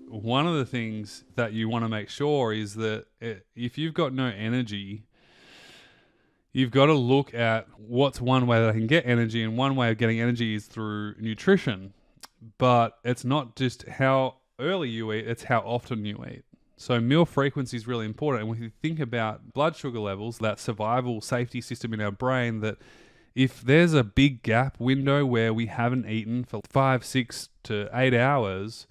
One of the things that you want to make sure is that if you've got no energy, you've got to look at what's one way that I can get energy, and one way of getting energy is through nutrition. But it's not just how early you eat, it's how often you eat. So meal frequency is really important. And when you think about blood sugar levels, that survival safety system in our brain, that if there's a big gap window where we haven't eaten for 5, 6 to 8 hours,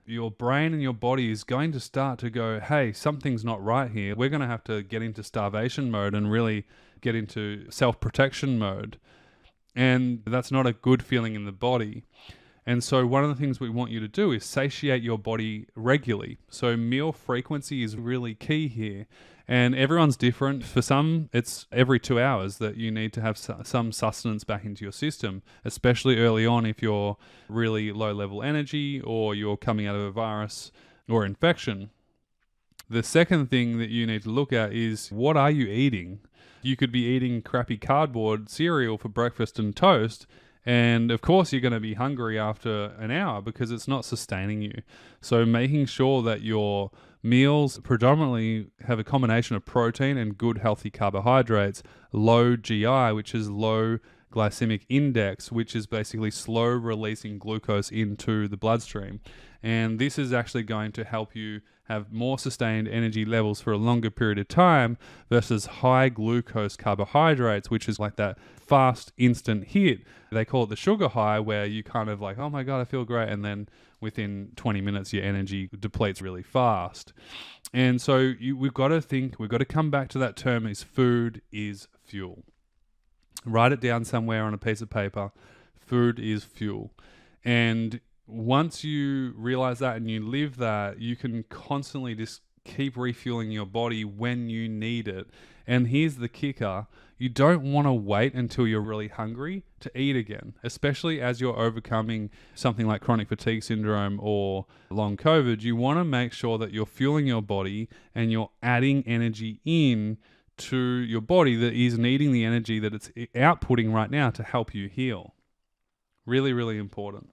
your brain and your body is going to start to go, hey, something's not right here. We're going to have to get into starvation mode and really get into self-protection mode. And that's not a good feeling in the body. And so one of the things we want you to do is satiate your body regularly. So meal frequency is really key here. And everyone's different. For some, it's every 2 hours that you need to have some sustenance back into your system, especially early on if you're really low level energy or you're coming out of a virus or infection. The second thing that you need to look at is, what are you eating? You could be eating crappy cardboard cereal for breakfast and toast, and of course, you're going to be hungry after an hour because it's not sustaining you. So, making sure that your meals predominantly have a combination of protein and good, healthy carbohydrates, low GI, which is low glycemic index, which is basically slow releasing glucose into the bloodstream. And this is actually going to help you have more sustained energy levels for a longer period of time versus high glucose carbohydrates, which is like that fast instant hit. They call it the sugar high, where you kind of like, oh my God, I feel great. And then within 20 minutes, your energy depletes really fast. And so we've got to come back to that term, is food is fuel. Write it down somewhere on a piece of paper. Food is fuel. And once you realize that and you live that, you can constantly just keep refueling your body when you need it. And here's the kicker: you don't want to wait until you're really hungry to eat again, especially as you're overcoming something like chronic fatigue syndrome or long COVID. You want to make sure that you're fueling your body and you're adding energy in to your body that is needing the energy that it's outputting right now to help you heal. Really, really important.